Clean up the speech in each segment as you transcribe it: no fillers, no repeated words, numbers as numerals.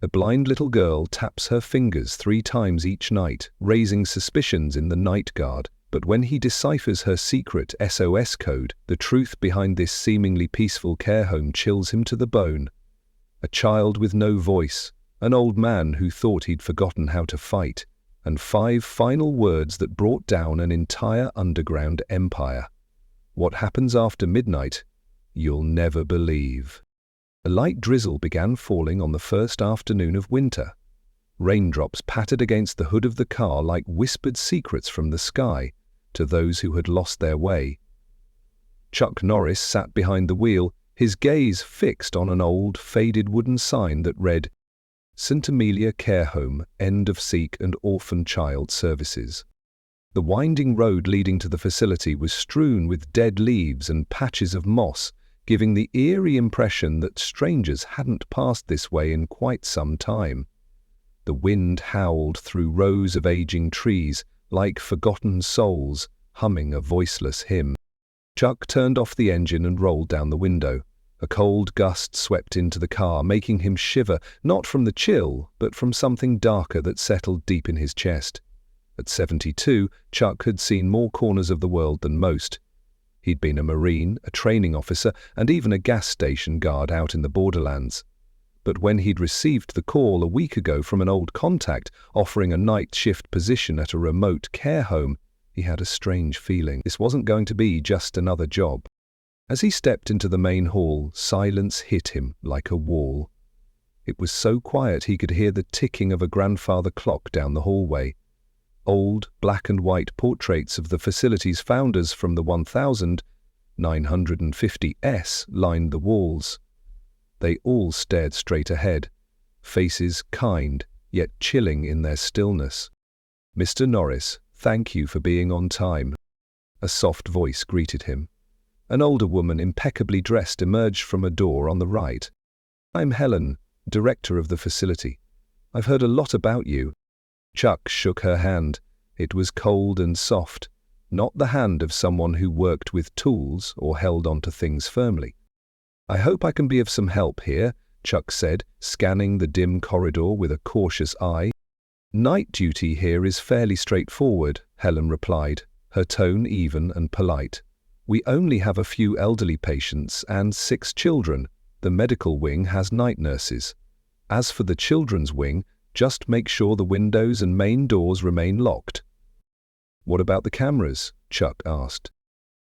A blind little girl taps her fingers 3 times each night, raising suspicions in the night guard. But when he deciphers her secret SOS code, the truth behind this seemingly peaceful care home chills him to the bone. A child with no voice, an old man who thought he'd forgotten how to fight, and 5 final words that brought down an entire underground empire. What happens after midnight, you'll never believe. A light drizzle began falling on the first afternoon of winter. Raindrops pattered against the hood of the car like whispered secrets from the sky to those who had lost their way. Chuck Norris sat behind the wheel, his gaze fixed on an old, faded wooden sign that read, St. Amelia Care Home, End of Sikh and Orphan Child Services. The winding road leading to the facility was strewn with dead leaves and patches of moss, giving the eerie impression that strangers hadn't passed this way in quite some time. The wind howled through rows of aging trees, like forgotten souls, humming a voiceless hymn. Chuck turned off the engine and rolled down the window. A cold gust swept into the car, making him shiver, not from the chill, but from something darker that settled deep in his chest. At 72, Chuck had seen more corners of the world than most. He'd been a Marine, a training officer, and even a gas station guard out in the borderlands. But when he'd received the call a week ago from an old contact offering a night shift position at a remote care home, he had a strange feeling. This wasn't going to be just another job. As he stepped into the main hall, silence hit him like a wall. It was so quiet he could hear the ticking of a grandfather clock down the hallway. Old, black and white portraits of the facility's founders from the 1950s lined the walls. They all stared straight ahead, faces kind, yet chilling in their stillness. "Mr. Norris, thank you for being on time." A soft voice greeted him. An older woman, impeccably dressed, emerged from a door on the right. "I'm Helen, director of the facility. I've heard a lot about you." Chuck shook her hand. It was cold and soft, not the hand of someone who worked with tools or held onto things firmly. "I hope I can be of some help here," Chuck said, scanning the dim corridor with a cautious eye. "Night duty here is fairly straightforward," Helen replied, her tone even and polite. "We only have a few elderly patients and 6 children. The medical wing has night nurses. As for the children's wing, just make sure the windows and main doors remain locked." "What about the cameras?" Chuck asked.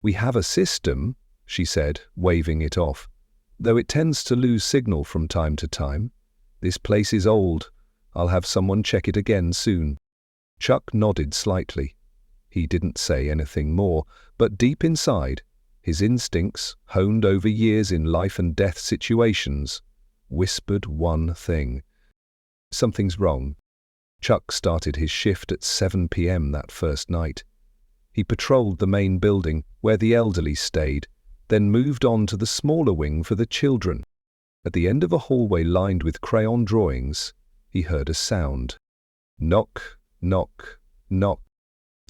"We have a system," she said, waving it off, "though it tends to lose signal from time to time. This place is old. I'll have someone check it again soon." Chuck nodded slightly. He didn't say anything more, but deep inside, his instincts, honed over years in life and death situations, whispered one thing. Something's wrong. Chuck started his shift at 7 p.m. that first night. He patrolled the main building, where the elderly stayed, then moved on to the smaller wing for the children. At the end of a hallway lined with crayon drawings, he heard a sound. Knock, knock, knock.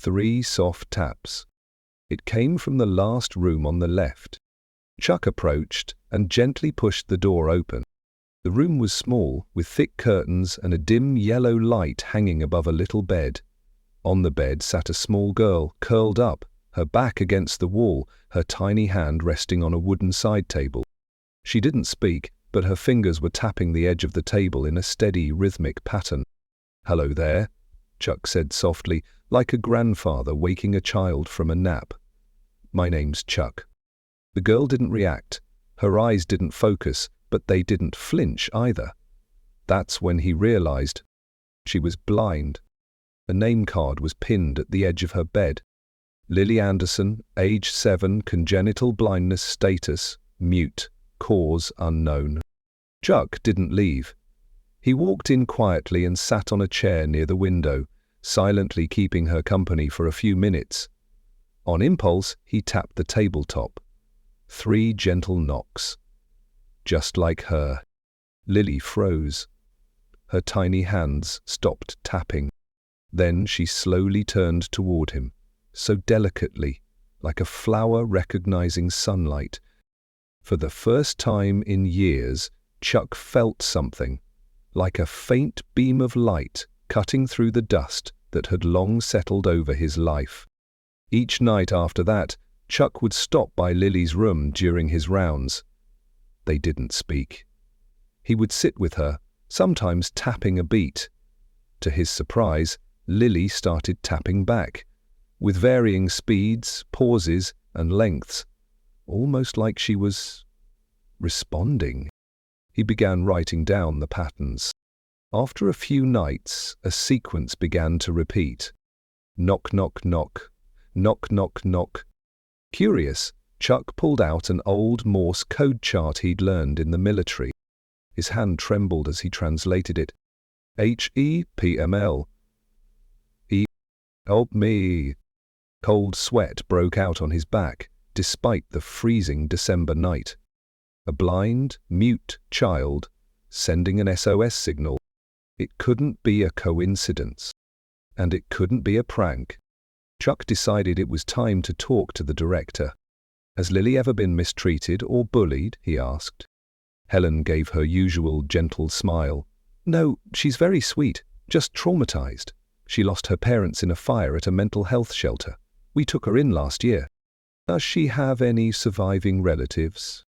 3 soft taps. It came from the last room on the left. Chuck approached and gently pushed the door open. The room was small, with thick curtains and a dim yellow light hanging above a little bed. On the bed sat a small girl, curled up, her back against the wall, her tiny hand resting on a wooden side table. She didn't speak, but her fingers were tapping the edge of the table in a steady, rhythmic pattern. "Hello there," Chuck said softly, like a grandfather waking a child from a nap. "My name's Chuck." The girl didn't react. Her eyes didn't focus, but they didn't flinch either. That's when he realized she was blind. A name card was pinned at the edge of her bed. Lily Anderson, age 7, congenital blindness status, mute, cause unknown. Chuck didn't leave. He walked in quietly and sat on a chair near the window, silently keeping her company for a few minutes. On impulse, he tapped the tabletop. 3 gentle knocks. Just like her. Lily froze. Her tiny hands stopped tapping. Then she slowly turned toward him, so delicately, like a flower recognizing sunlight. For the first time in years, Chuck felt something, like a faint beam of light cutting through the dust that had long settled over his life. Each night after that, Chuck would stop by Lily's room during his rounds. They didn't speak. He would sit with her, sometimes tapping a beat. To his surprise, Lily started tapping back, with varying speeds, pauses, and lengths, almost like she was responding. He began writing down the patterns. After a few nights, a sequence began to repeat. Knock, knock, knock. Knock, knock, knock. Curious, Chuck pulled out an old Morse code chart he'd learned in the military. His hand trembled as he translated it. HEPML. Help me. Cold sweat broke out on his back, despite the freezing December night. A blind, mute child sending an SOS signal. It couldn't be a coincidence. And it couldn't be a prank. Chuck decided it was time to talk to the director. Has Lily ever been mistreated or bullied? He asked. Helen gave her usual gentle smile. No, she's very sweet, just traumatized. She lost her parents in a fire at a mental health shelter. We took her in last year. Does she have any surviving relatives?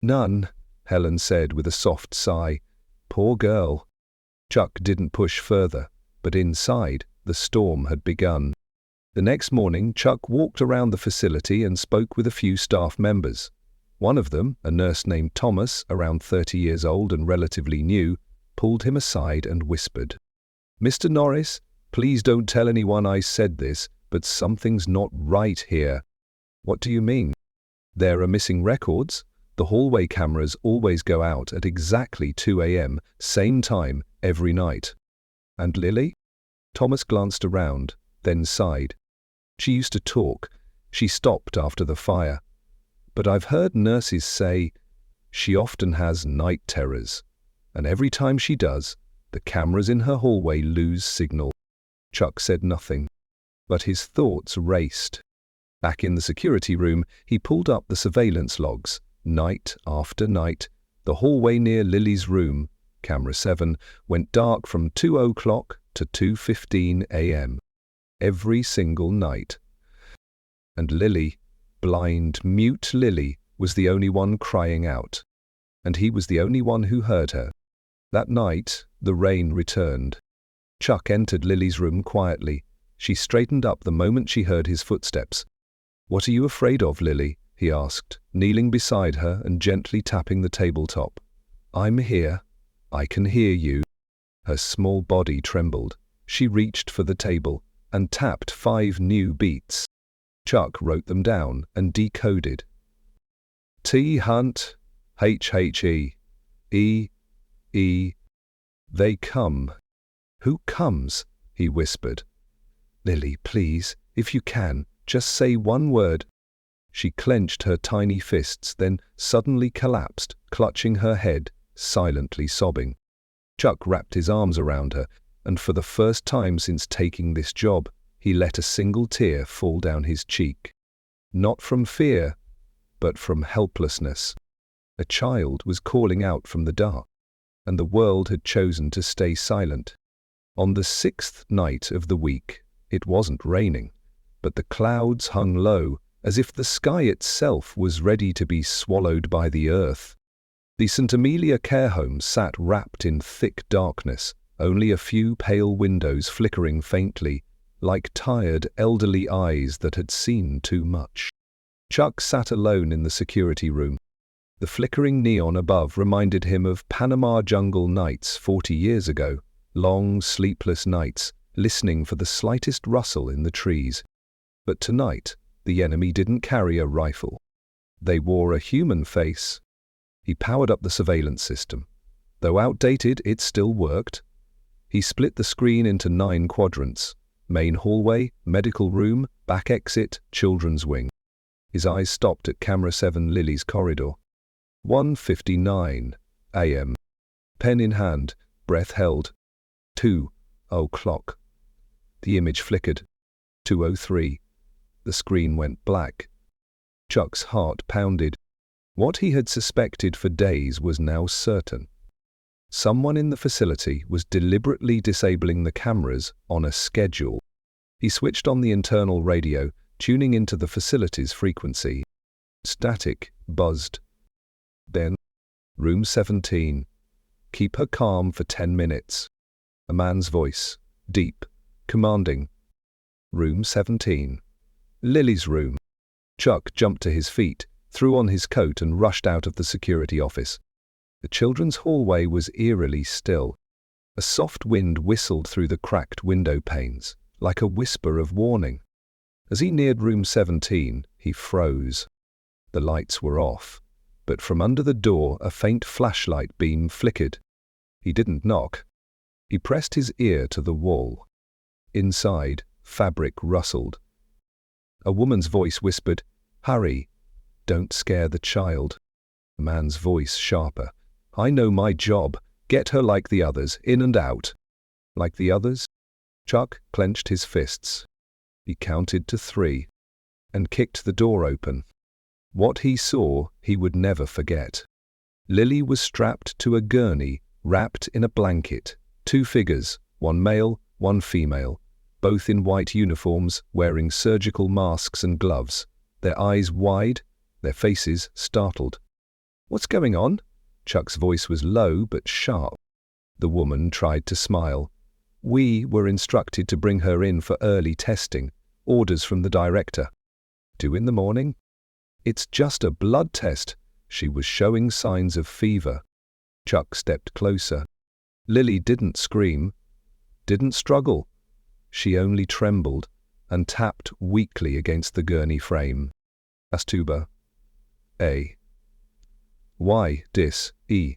None, Helen said with a soft sigh. Poor girl. Chuck didn't push further, but inside, the storm had begun. The next morning, Chuck walked around the facility and spoke with a few staff members. One of them, a nurse named Thomas, around 30 years old and relatively new, pulled him aside and whispered, Mr. Norris, please don't tell anyone I said this, but something's not right here. What do you mean? There are missing records. The hallway cameras always go out at exactly 2 a.m., same time, every night. And Lily? Thomas glanced around, then sighed. She used to talk. She stopped after the fire. But I've heard nurses say she often has night terrors, and every time she does, the cameras in her hallway lose signal. Chuck said nothing, but his thoughts raced. Back in the security room, he pulled up the surveillance logs. Night after night, the hallway near Lily's room, camera 7, went dark from 2 o'clock to 2:15 a.m. every single night. And Lily, blind, mute Lily, was the only one crying out. And he was the only one who heard her. That night, the rain returned. Chuck entered Lily's room quietly. She straightened up the moment she heard his footsteps. What are you afraid of, Lily? He asked, kneeling beside her and gently tapping the tabletop. I'm here. I can hear you. Her small body trembled. She reached for the table and tapped 5 new beats. Chuck wrote them down and decoded. T. Hunt, HHE, E, E. They come. Who comes? He whispered. Lily, please, if you can, just say one word. She clenched her tiny fists, then suddenly collapsed, clutching her head, silently sobbing. Chuck wrapped his arms around her, and for the first time since taking this job, he let a single tear fall down his cheek. Not from fear, but from helplessness. A child was calling out from the dark, and the world had chosen to stay silent. On the 6th night of the week, it wasn't raining, but the clouds hung low, as if the sky itself was ready to be swallowed by the earth. The St. Amelia care home sat wrapped in thick darkness, only a few pale windows flickering faintly, like tired elderly eyes that had seen too much. Chuck sat alone in the security room. The flickering neon above reminded him of Panama jungle nights 40 years ago, long, sleepless nights, listening for the slightest rustle in the trees. But tonight, the enemy didn't carry a rifle. They wore a human face. He powered up the surveillance system. Though outdated, it still worked. He split the screen into 9 quadrants: main hallway, medical room, back exit, children's wing. His eyes stopped at camera 7, Lily's corridor. 1:59 a.m. Pen in hand, breath held. 2 o'clock. The image flickered. 2:03. The screen went black. Chuck's heart pounded. What he had suspected for days was now certain. Someone in the facility was deliberately disabling the cameras on a schedule. He switched on the internal radio, tuning into the facility's frequency. Static buzzed. Then, Room 17. Keep her calm for 10 minutes. A man's voice, deep, commanding. Room 17. Lily's room. Chuck jumped to his feet, threw on his coat and rushed out of the security office. The children's hallway was eerily still. A soft wind whistled through the cracked window panes, like a whisper of warning. As he neared room 17, he froze. The lights were off, but from under the door a faint flashlight beam flickered. He didn't knock. He pressed his ear to the wall. Inside, fabric rustled. A woman's voice whispered, "Hurry, don't scare the child." A man's voice sharper, "I know my job. Get her like the others, in and out." Like the others? Chuck clenched his fists. He counted to 3 and kicked the door open. What he saw, he would never forget. Lily was strapped to a gurney, wrapped in a blanket. 2 figures, one male, one female, both in white uniforms, wearing surgical masks and gloves, their eyes wide, their faces startled. "What's going on?" Chuck's voice was low but sharp. The woman tried to smile. "We were instructed to bring her in for early testing. Orders from the director." 2 in the morning? "It's just a blood test." She was showing signs of fever. Chuck stepped closer. Lily didn't scream, didn't struggle. She only trembled and tapped weakly against the gurney frame. Astuba. A. Y. Dis. E.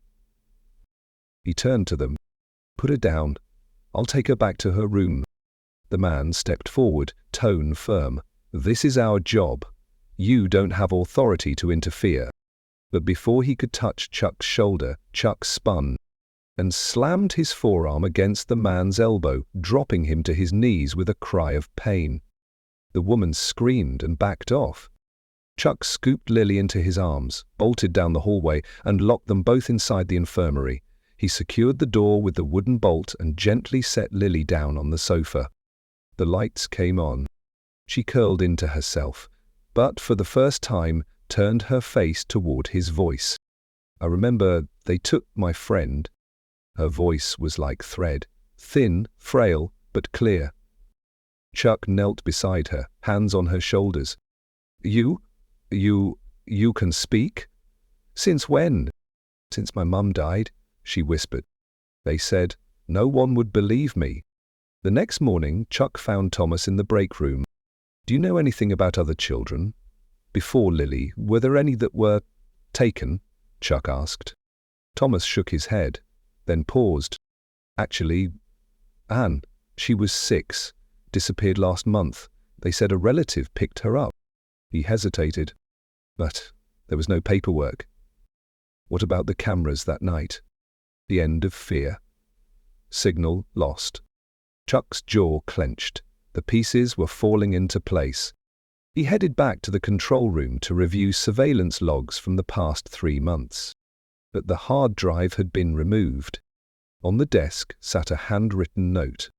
He turned to them. "Put her down. I'll take her back to her room." The man stepped forward, tone firm. "This is our job. You don't have authority to interfere." But before he could touch Chuck's shoulder, Chuck spun and slammed his forearm against the man's elbow, dropping him to his knees with a cry of pain. The woman screamed and backed off. Chuck scooped Lily into his arms, bolted down the hallway, and locked them both inside the infirmary. He secured the door with the wooden bolt and gently set Lily down on the sofa. The lights came on. She curled into herself, but for the first time turned her face toward his voice. "I remember they took my friend." Her voice was like thread, thin, frail, but clear. Chuck knelt beside her, hands on her shoulders. You can speak? Since when?" "Since my mum died," she whispered. "They said no one would believe me." The next morning, Chuck found Thomas in the break room. "Do you know anything about other children? Before Lily, were there any that were taken?" Chuck asked. Thomas shook his head, then paused. "Actually, Anne, she was 6, disappeared last month. They said a relative picked her up." He hesitated, but there was no paperwork. "What about the cameras that night?" The end of fear. Signal lost. Chuck's jaw clenched. The pieces were falling into place. He headed back to the control room to review surveillance logs from the past 3 months. But the hard drive had been removed. On the desk sat a handwritten note.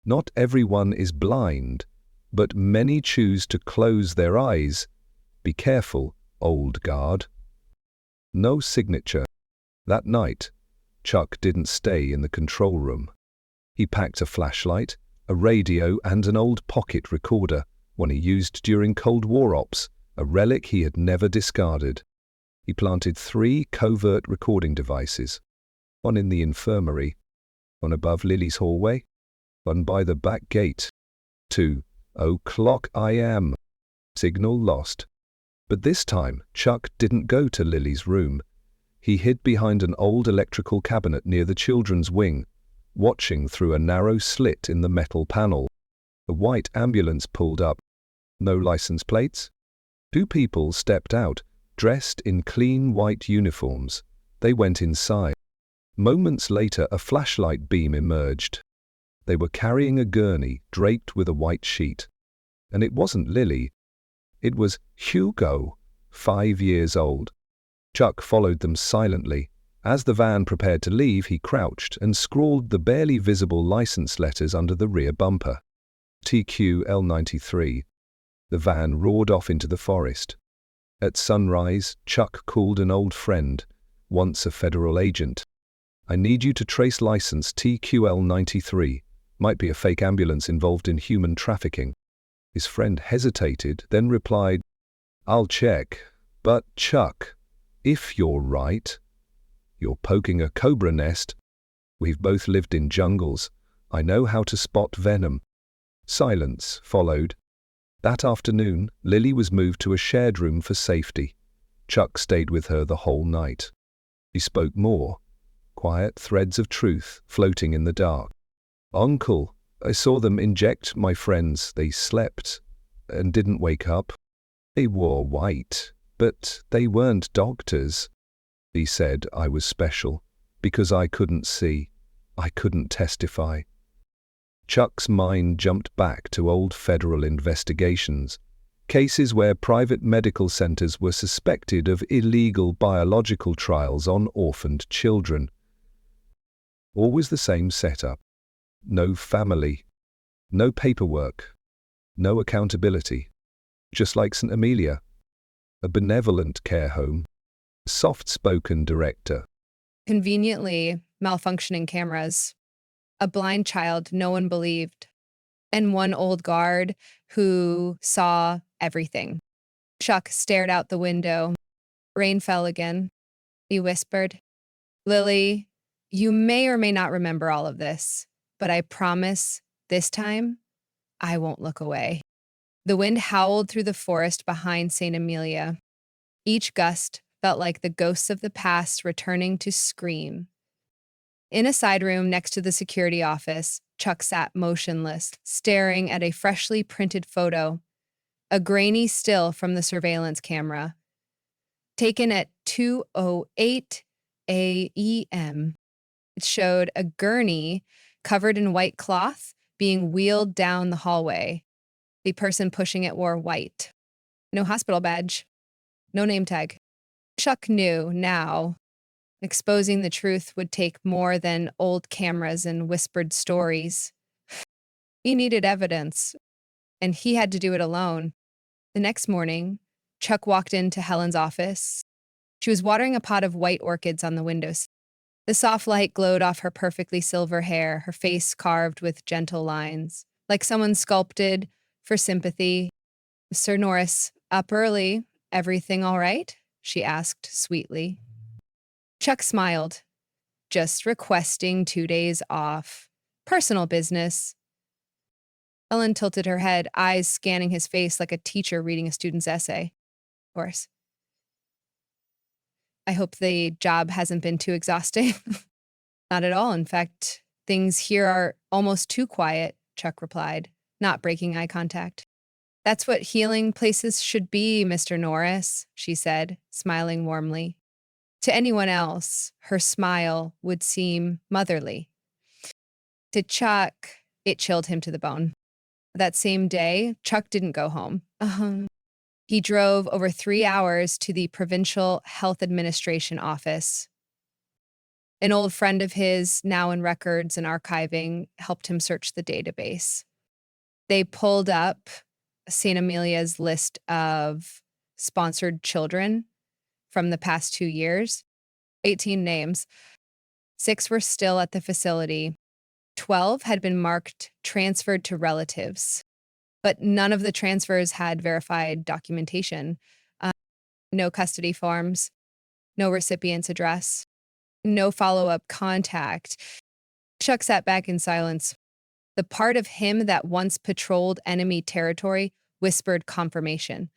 "Not everyone is blind, but many choose to close their eyes. Be careful, old guard." No signature. That night, Chuck didn't stay in the control room. He packed a flashlight, a radio, and an old pocket recorder, one he used during Cold War ops, a relic he had never discarded. He planted 3 covert recording devices, one in the infirmary, one above Lily's hallway, one by the back gate. 2:00 a.m. Signal lost. But this time, Chuck didn't go to Lily's room. He hid behind an old electrical cabinet near the children's wing, watching through a narrow slit in the metal panel. A white ambulance pulled up. No license plates. 2 people stepped out, dressed in clean white uniforms. They went inside. Moments later, a flashlight beam emerged. They were carrying a gurney draped with a white sheet. And it wasn't Lily. It was Hugo, 5 years old. Chuck followed them silently, As the van prepared to leave, he crouched and scrawled the barely visible license letters under the rear bumper. TQL93. The van roared off into the forest. At sunrise, Chuck called an old friend, once a federal agent. "I need you to trace license TQL93. Might be a fake ambulance involved in human trafficking." His friend hesitated, then replied, "I'll check. But Chuck, if you're right, you're poking a cobra nest. We've both lived in jungles. I know how to spot venom." Silence followed. That afternoon, Lily was moved to a shared room for safety. Chuck stayed with her the whole night. He spoke more, quiet threads of truth floating in the dark. "Uncle, I saw them inject my friends. They slept and didn't wake up. They wore white, but they weren't doctors. He said I was special because I couldn't see. I couldn't testify." Chuck's mind jumped back to old federal investigations, cases where private medical centers were suspected of illegal biological trials on orphaned children. Always the same setup. No family, no paperwork, no accountability. Just like St. Amelia, a benevolent care home, soft-spoken director. Conveniently malfunctioning cameras, a blind child no one believed, and one old guard who saw everything. Chuck stared out the window. Rain fell again. He whispered, "Lily, you may or may not remember all of this, but I promise this time I won't look away." The wind howled through the forest behind St. Amelia. Each gust felt like the ghosts of the past returning to scream. In a side room next to the security office, Chuck sat motionless, staring at a freshly printed photo, a grainy still from the surveillance camera. Taken at 2:08 a.m., it showed a gurney covered in white cloth being wheeled down the hallway. The person pushing it wore white. No hospital badge. No name tag. Chuck knew now. Exposing the truth would take more than old cameras and whispered stories. He needed evidence, and he had to do it alone. The next morning, Chuck walked into Helen's office. She was watering a pot of white orchids on the windows. The soft light glowed off her perfectly silver hair, her face carved with gentle lines, like someone sculpted for sympathy. "Sir Norris, up early. Everything all right?" she asked sweetly. Chuck smiled. "Just requesting 2 days off. Personal business." Ellen tilted her head, eyes scanning his face like a teacher reading a student's essay. "Of course. I hope the job hasn't been too exhausting." "Not at all. In fact, things here are almost too quiet," Chuck replied, not breaking eye contact. "That's what healing places should be, Mr. Norris," she said, smiling warmly. To anyone else, her smile would seem motherly. To Chuck, it chilled him to the bone. That same day, Chuck didn't go home. He drove over 3 hours to the Provincial Health Administration office. An old friend of his, now in records and archiving, helped him search the database. They pulled up St. Amelia's list of sponsored children from the past 2 years. 18 names. 6 were still at the facility. 12 had been marked transferred to relatives, but none of the transfers had verified documentation. No custody forms, no recipient's address, no follow-up contact. Chuck sat back in silence. The part of him that once patrolled enemy territory whispered confirmation.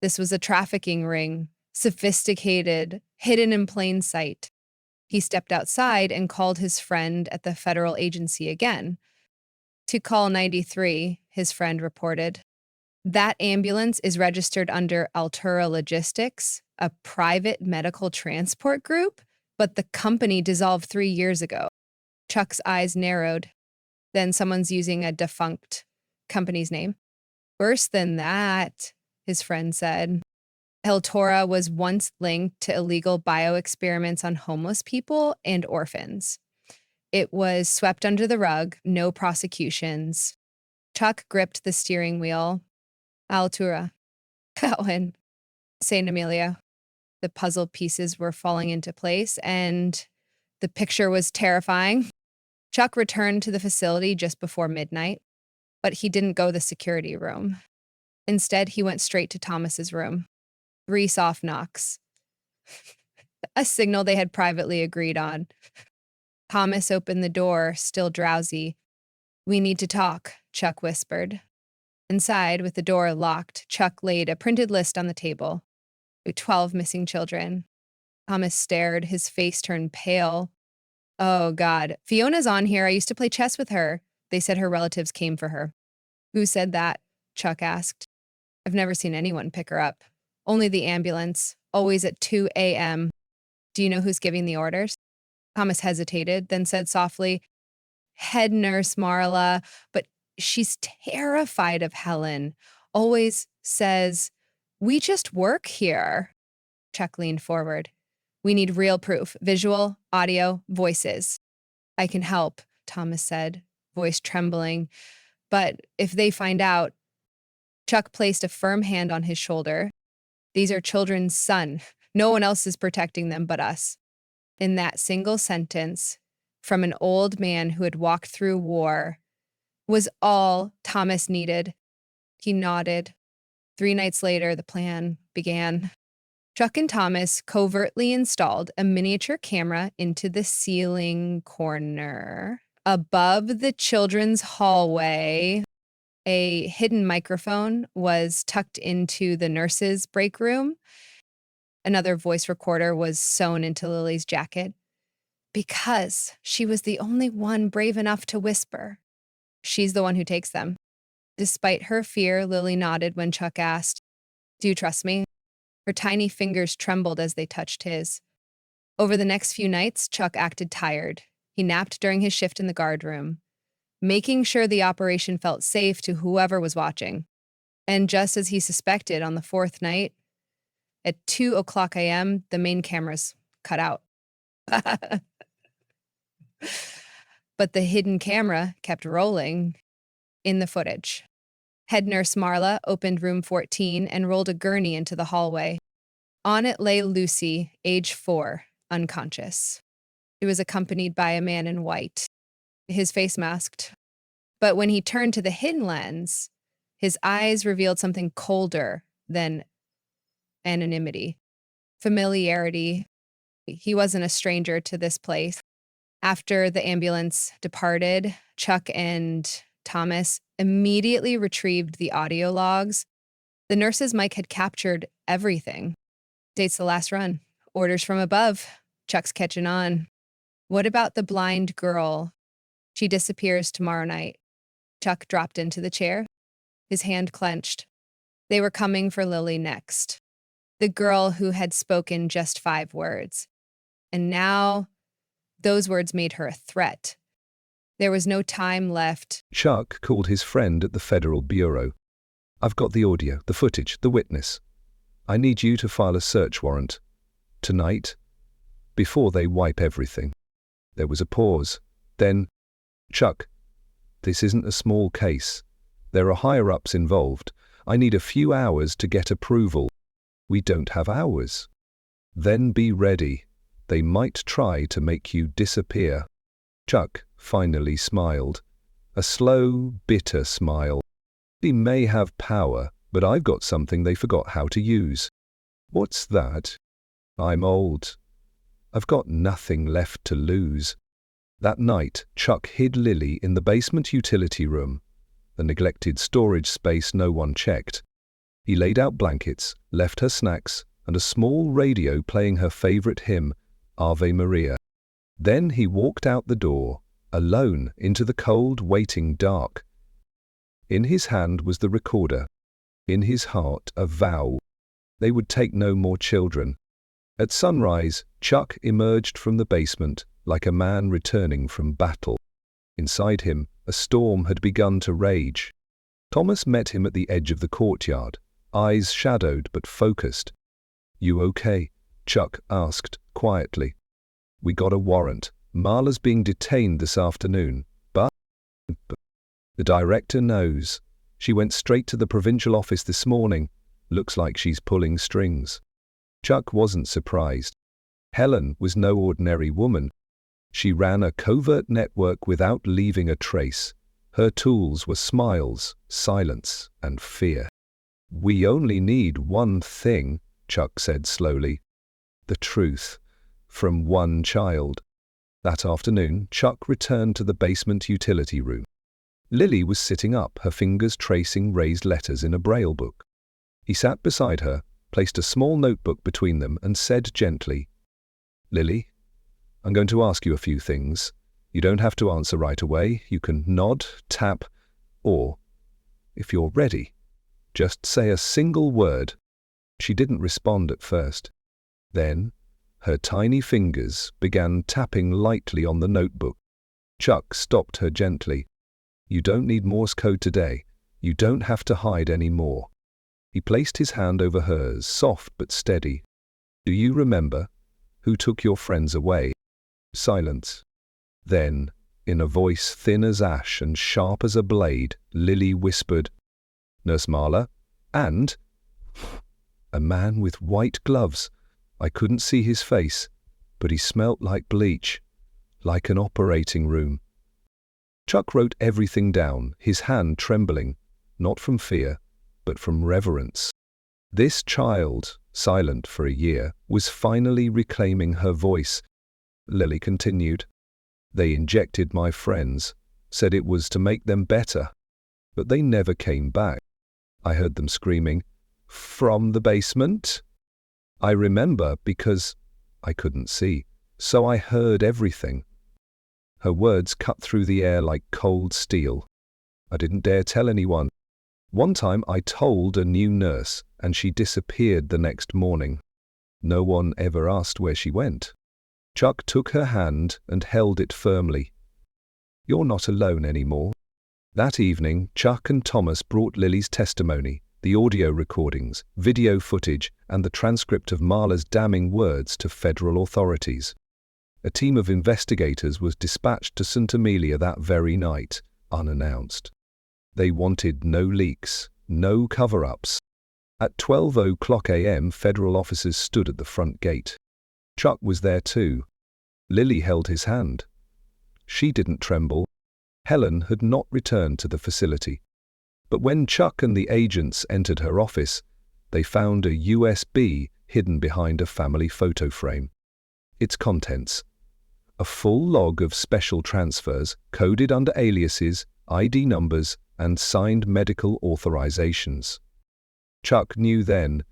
This was a trafficking ring, sophisticated, hidden in plain sight. He stepped outside and called his friend at the federal agency again. "To call 93, his friend reported. "That ambulance is registered under Altura Logistics, a private medical transport group, but the company dissolved 3 years ago." Chuck's eyes narrowed. "Then someone's using a defunct company's name?" "Worse than that," his friend said. Hiltora was once linked to illegal bioexperiments on homeless people and orphans. It was swept under the rug, no prosecutions. Chuck gripped the steering wheel. Altura, Cowan, St. Amelia. The puzzle pieces were falling into place, and the picture was terrifying. Chuck returned to the facility just before midnight, but he didn't go to the security room. Instead, he went straight to Thomas's room. 3 soft knocks. A signal they had privately agreed on. Thomas opened the door, still drowsy. "We need to talk," Chuck whispered. Inside, with the door locked, Chuck laid a printed list on the table. 12 missing children. Thomas stared, his face turned pale. "Oh, God. Fiona's on here. I used to play chess with her. They said her relatives came for her." "Who said that?" Chuck asked. "I've never seen anyone pick her up. Only the ambulance, always at 2 a.m. Do you know who's giving the orders?" Thomas hesitated, then said softly, "Head nurse Marla, but she's terrified of Helen. Always says, 'We just work here.'" Chuck leaned forward. "We need real proof, visual, audio, voices." "I can help," Thomas said, voice trembling. "But if they find out..." Chuck placed a firm hand on his shoulder. "These are children's son. No one else is protecting them but us." In that single sentence, from an old man who had walked through war, was all Thomas needed. He nodded. 3 nights later, the plan began. Chuck and Thomas covertly installed a miniature camera into the ceiling corner. Above the children's hallway, a hidden microphone was tucked into the nurse's break room. Another voice recorder was sewn into Lily's jacket. Because she was the only one brave enough to whisper. She's the one who takes them. Despite her fear, Lily nodded when Chuck asked, "Do you trust me?" Her tiny fingers trembled as they touched his. Over the next few nights, Chuck acted tired. He napped during his shift in the guard room, making sure the operation felt safe to whoever was watching. And just as he suspected on the 4th night, at 2:00 a.m., the main cameras cut out. But the hidden camera kept rolling in the footage. Head nurse Marla opened room 14 and rolled a gurney into the hallway. On it lay Lucy, age 4, unconscious. She was accompanied by a man in white, his face masked. But when he turned to the hidden lens, his eyes revealed something colder than anonymity, familiarity. He wasn't a stranger to this place. After the ambulance departed, Chuck and Thomas immediately retrieved the audio logs. The nurse's mic had captured everything. Dates the last run. Orders from above. Chuck's catching on. What about the blind girl? She disappears tomorrow night. Chuck dropped into the chair, his hand clenched. They were coming for Lily next. The girl who had spoken just 5 words. And now, those words made her a threat. There was no time left. Chuck called his friend at the Federal Bureau. "I've got the audio, the footage, the witness. I need you to file a search warrant. Tonight, before they wipe everything." There was a pause. Then, "Chuck, this isn't a small case. There are higher-ups involved. I need a few hours to get approval." "We don't have hours." "Then be ready. They might try to make you disappear." Chuck finally smiled. A slow, bitter smile. "He may have power, but I've got something they forgot how to use." "What's that?" "I'm old. I've got nothing left to lose." That night, Chuck hid Lily in the basement utility room, the neglected storage space no one checked. He laid out blankets, left her snacks, and a small radio playing her favorite hymn, Ave Maria. Then he walked out the door, alone into the cold, waiting dark. In his hand was the recorder. In his heart, a vow. They would take no more children. At sunrise, Chuck emerged from the basement like a man returning from battle. Inside him, a storm had begun to rage. Thomas met him at the edge of the courtyard, eyes shadowed but focused. You okay? Chuck asked quietly. We got a warrant. Marla's being detained this afternoon, but the director knows. She went straight to the provincial office this morning. Looks like she's pulling strings. Chuck wasn't surprised. Helen was no ordinary woman. She ran a covert network without leaving a trace. Her tools were smiles, silence, and fear. We only need one thing, Chuck said slowly. The truth. From one child. That afternoon, Chuck returned to the basement utility room. Lily was sitting up, her fingers tracing raised letters in a braille book. He sat beside her, placed a small notebook between them, and said gently, Lily, I'm going to ask you a few things. You don't have to answer right away. You can nod, tap, or, if you're ready, just say a single word. She didn't respond at first. Then, her tiny fingers began tapping lightly on the notebook. Chuck stopped her gently. You don't need Morse code today. You don't have to hide any more. He placed his hand over hers, soft but steady. Do you remember who took your friends away? Silence. Then, in a voice thin as ash and sharp as a blade, Lily whispered, Nurse Marla, and a man with white gloves. I couldn't see his face, but he smelt like bleach, like an operating room. Chuck wrote everything down, his hand trembling, not from fear, but from reverence. This child, silent for a year, was finally reclaiming her voice. Lily continued. They injected my friends, said it was to make them better, but they never came back. I heard them screaming, From the basement? I remember because I couldn't see, so I heard everything. Her words cut through the air like cold steel. I didn't dare tell anyone. One time I told a new nurse, and she disappeared the next morning. No one ever asked where she went. Chuck took her hand and held it firmly. You're not alone anymore. That evening, Chuck and Thomas brought Lily's testimony, the audio recordings, video footage, and the transcript of Marla's damning words to federal authorities. A team of investigators was dispatched to St. Amelia that very night, unannounced. They wanted no leaks, no cover-ups. At 12:00 a.m., federal officers stood at the front gate. Chuck was there too. Lily held his hand. She didn't tremble. Helen had not returned to the facility. But when Chuck and the agents entered her office, they found a USB hidden behind a family photo frame. Its contents: a full log of special transfers, coded under aliases, ID numbers, and signed medical authorizations. Chuck knew then,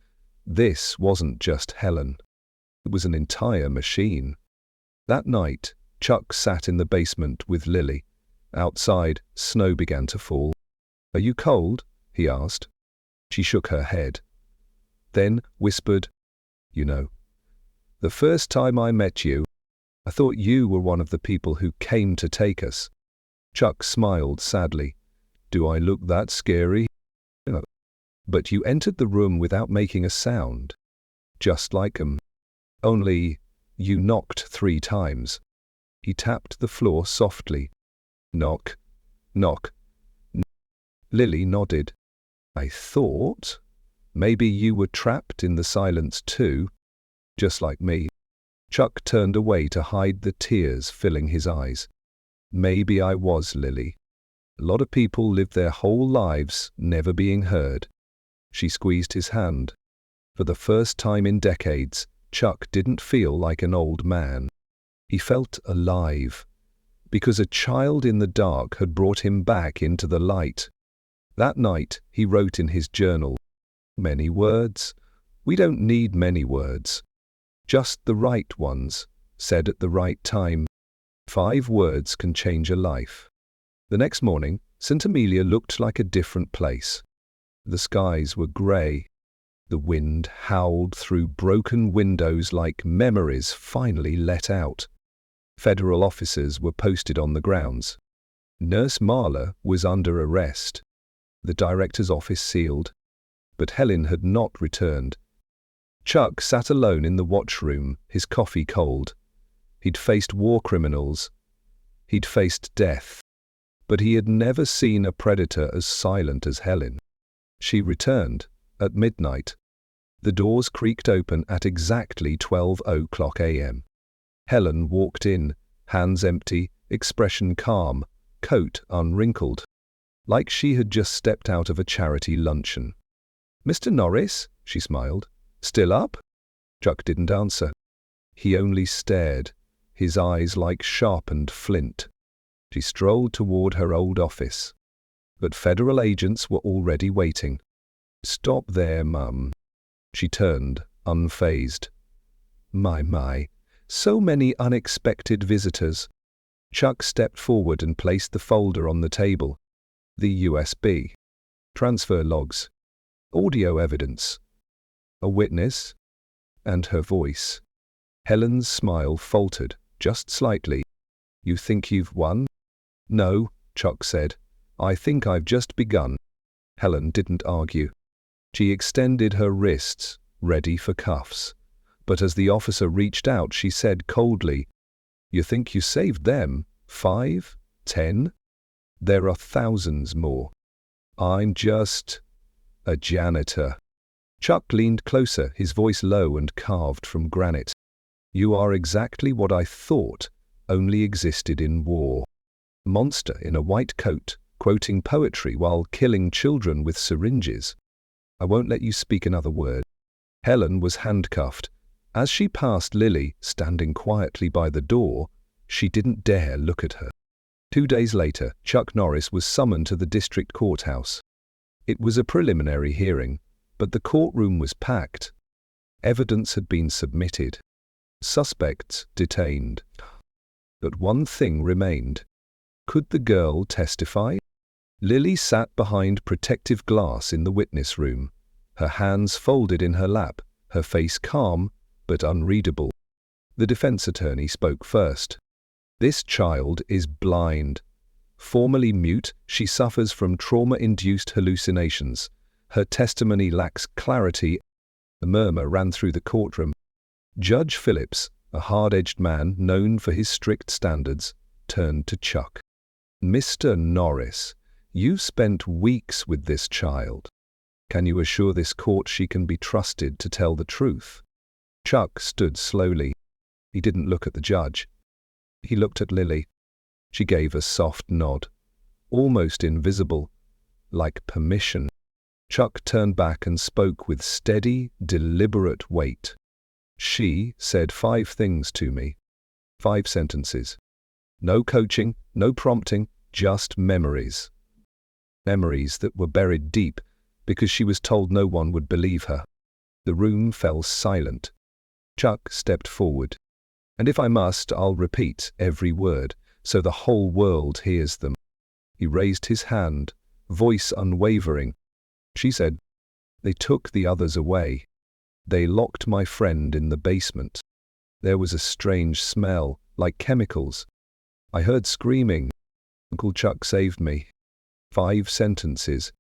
this wasn't just Helen. It was an entire machine. That night, Chuck sat in the basement with Lily. Outside, snow began to fall. Are you cold? He asked. She shook her head. Then whispered, You know, the first time I met you, I thought you were one of the people who came to take us. Chuck smiled sadly. Do I look that scary? No. But you entered the room without making a sound. Just like 'em. Only, you knocked 3 times. He tapped the floor softly. Knock, knock. Lily nodded. I thought maybe you were trapped in the silence too, just like me. Chuck turned away to hide the tears filling his eyes. Maybe I was, Lily. A lot of people live their whole lives never being heard. She squeezed his hand. For the first time in decades, Chuck didn't feel like an old man. He felt alive, because a child in the dark had brought him back into the light. That night, he wrote in his journal, Many words? We don't need many words. Just the right ones, said at the right time. 5 words can change a life. The next morning, St. Amelia looked like a different place. The skies were grey. The wind howled through broken windows like memories finally let out. Federal officers were posted on the grounds. Nurse Marla was under arrest. The director's office sealed. But Helen had not returned. Chuck sat alone in the watchroom, his coffee cold. He'd faced war criminals. He'd faced death. But he had never seen a predator as silent as Helen. She returned at midnight. The doors creaked open at exactly 12:00 a.m. Helen walked in, hands empty, expression calm, coat unwrinkled, like she had just stepped out of a charity luncheon. "Mr. Norris?" she smiled. "Still up?" Chuck didn't answer. He only stared, his eyes like sharpened flint. She strolled toward her old office. But federal agents were already waiting. "Stop there, Mum." She turned, unfazed. My, so many unexpected visitors. Chuck stepped forward and placed the folder on the table. The USB. Transfer logs. Audio evidence. A witness. And her voice. Helen's smile faltered, just slightly. "You think you've won?" "No," Chuck said. "I think I've just begun." Helen didn't argue. She extended her wrists, ready for cuffs. But as the officer reached out, she said coldly, "You think you saved them? 5? 10? There are thousands more. I'm just a janitor." Chuck leaned closer, his voice low and carved from granite. "You are exactly what I thought only existed in war. Monster in a white coat, quoting poetry while killing children with syringes. I won't let you speak another word." Helen was handcuffed. As she passed Lily, standing quietly by the door, she didn't dare look at her. 2 days later, Chuck Norris was summoned to the district courthouse. It was a preliminary hearing, but the courtroom was packed. Evidence had been submitted. Suspects detained. But one thing remained. Could the girl testify? Lily sat behind protective glass in the witness room, her hands folded in her lap, her face calm but unreadable. The defense attorney spoke first. "This child is blind. Formerly mute, she suffers from trauma-induced hallucinations. Her testimony lacks clarity." A murmur ran through the courtroom. Judge Phillips, a hard-edged man known for his strict standards, turned to Chuck. "Mr. Norris, you've spent weeks with this child. Can you assure this court she can be trusted to tell the truth?" Chuck stood slowly. He didn't look at the judge. He looked at Lily. She gave a soft nod, almost invisible, like permission. Chuck turned back and spoke with steady, deliberate weight. "She said 5 things to me. 5 sentences. No coaching, no prompting, just memories. Memories that were buried deep because she was told no one would believe her." The room fell silent. Chuck stepped forward. "And if I must, I'll repeat every word, so the whole world hears them." He raised his hand, voice unwavering. She said, "They took the others away. They locked my friend in the basement. There was a strange smell, like chemicals. I heard screaming. Uncle Chuck saved me." 5 sentences.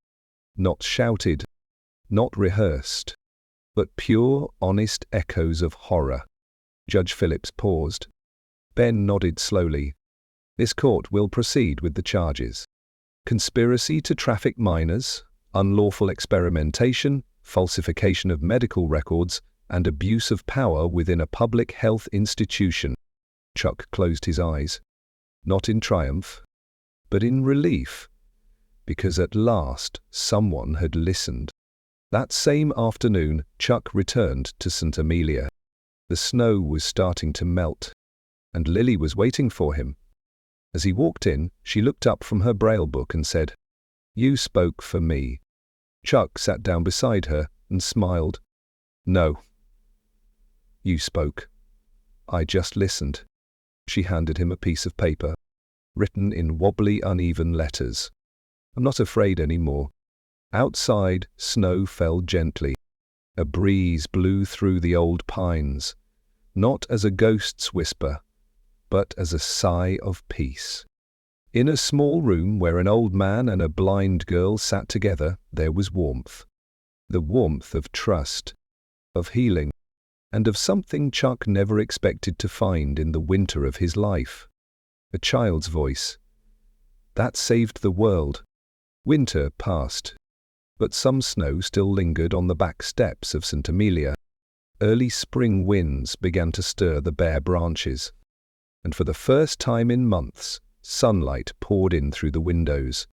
Not shouted, not rehearsed, but pure, honest echoes of horror. Judge Phillips paused. Ben nodded slowly. "This court will proceed with the charges. Conspiracy to traffic minors, unlawful experimentation, falsification of medical records, and abuse of power within a public health institution." Chuck closed his eyes. Not in triumph, but in relief, because at last someone had listened. That same afternoon, Chuck returned to St. Amelia. The snow was starting to melt, and Lily was waiting for him. As he walked in, she looked up from her braille book and said, "You spoke for me." Chuck sat down beside her and smiled. "No. You spoke. I just listened." She handed him a piece of paper, written in wobbly, uneven letters. "I'm not afraid anymore." Outside, snow fell gently. A breeze blew through the old pines, not as a ghost's whisper, but as a sigh of peace. In a small room where an old man and a blind girl sat together, there was warmth. The warmth of trust, of healing. and of something Chuck never expected to find in the winter of his life. A child's voice. That saved the world. Winter passed, but some snow still lingered on the back steps of St. Amelia. Early spring winds began to stir the bare branches, and for the first time in months, sunlight poured in through the windows.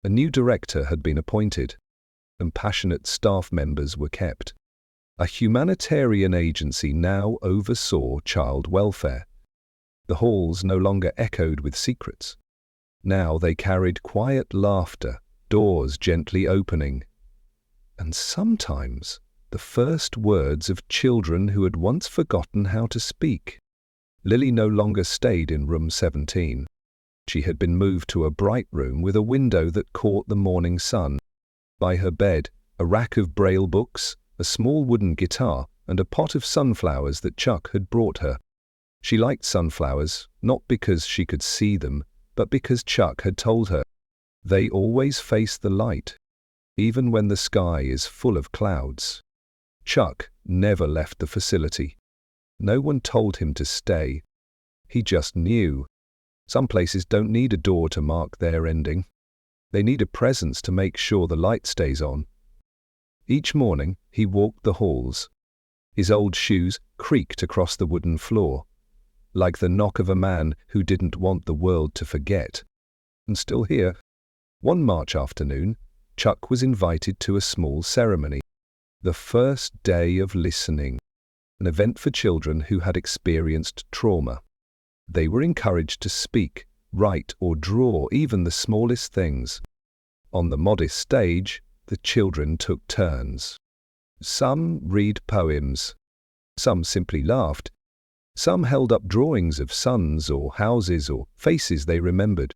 A new director had been appointed, and passionate staff members were kept. A humanitarian agency now oversaw child welfare. The halls no longer echoed with secrets. Now they carried quiet laughter, doors gently opening, and sometimes the first words of children who had once forgotten how to speak. Lily no longer stayed in room 17. She had been moved to a bright room with a window that caught the morning sun. By her bed, a rack of braille books, a small wooden guitar, and a pot of sunflowers that Chuck had brought her. She liked sunflowers, not because she could see them, but because Chuck had told her. They always face the light, even when the sky is full of clouds. Chuck never left the facility. No one told him to stay. He just knew. Some places don't need a door to mark their ending. They need a presence to make sure the light stays on. Each morning, he walked the halls. His old shoes creaked across the wooden floor, like the knock of a man who didn't want the world to forget. And still here. One March afternoon, Chuck was invited to a small ceremony. The first day of listening, an event for children who had experienced trauma. They were encouraged to speak, write, or draw even the smallest things. On the modest stage, the children took turns. Some read poems. Some simply laughed. Some held up drawings of suns or houses or faces they remembered.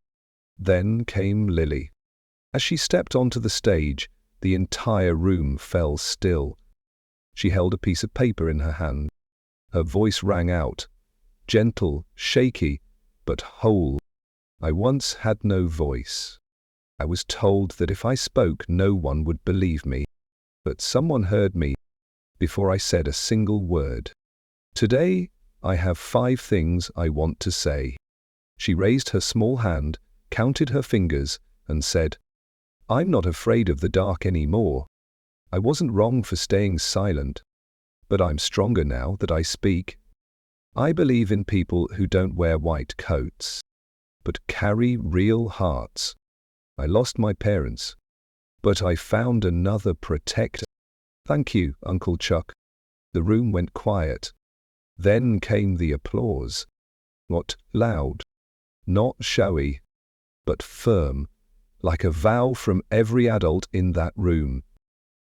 Then came Lily. As she stepped onto the stage, the entire room fell still. She held a piece of paper in her hand. Her voice rang out, gentle, shaky, but whole. I once had no voice. I was told that if I spoke, no one would believe me. But someone heard me before I said a single word. Today, I have 5 things I want to say. She raised her small hand, counted her fingers, and said, I'm not afraid of the dark anymore. I wasn't wrong for staying silent, but I'm stronger now that I speak. I believe in people who don't wear white coats, but carry real hearts. I lost my parents, but I found another protector. Thank you, Uncle Chuck. The room went quiet. Then came the applause. Not loud, not showy, but firm, like a vow from every adult in that room.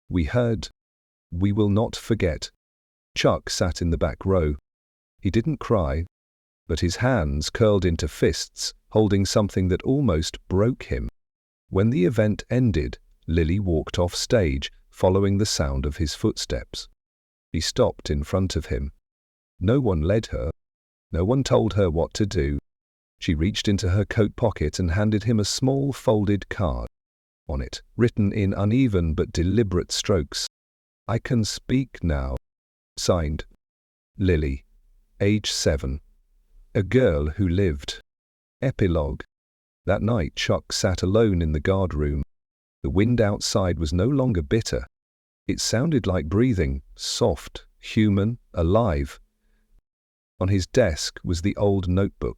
We heard, we will not forget. Chuck sat in the back row. He didn't cry, but his hands curled into fists, holding something that almost broke him. When the event ended, Lily walked off stage, following the sound of his footsteps. She stopped in front of him. No one led her. No one told her what to do. She reached into her coat pocket and handed him a small folded card. On it, written in uneven but deliberate strokes, I can speak now. Signed, Lily, age 7. A girl who lived. Epilogue. That night Chuck sat alone in the guard room. The wind outside was no longer bitter. It sounded like breathing, soft, human, alive. On his desk was the old notebook.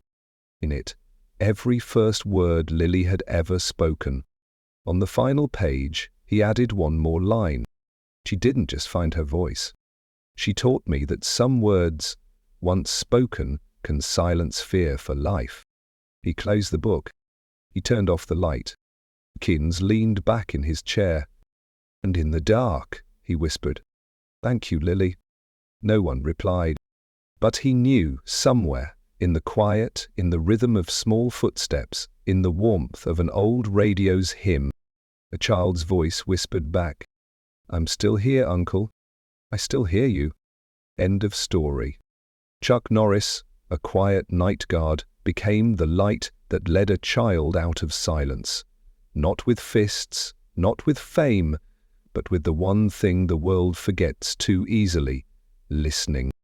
In it, every first word Lily had ever spoken. On the final page, he added one more line. She didn't just find her voice. She taught me that some words, once spoken, can silence fear for life. He closed the book. He turned off the light. Kins leaned back in his chair. And in the dark, he whispered, Thank you, Lily. No one replied. But he knew somewhere, in the quiet, in the rhythm of small footsteps, in the warmth of an old radio's hymn, a child's voice whispered back, I'm still here, Uncle. I still hear you. End of story. Chuck Norris, a quiet night guard, became the light that led a child out of silence. Not with fists, not with fame, but with the one thing the world forgets too easily, listening.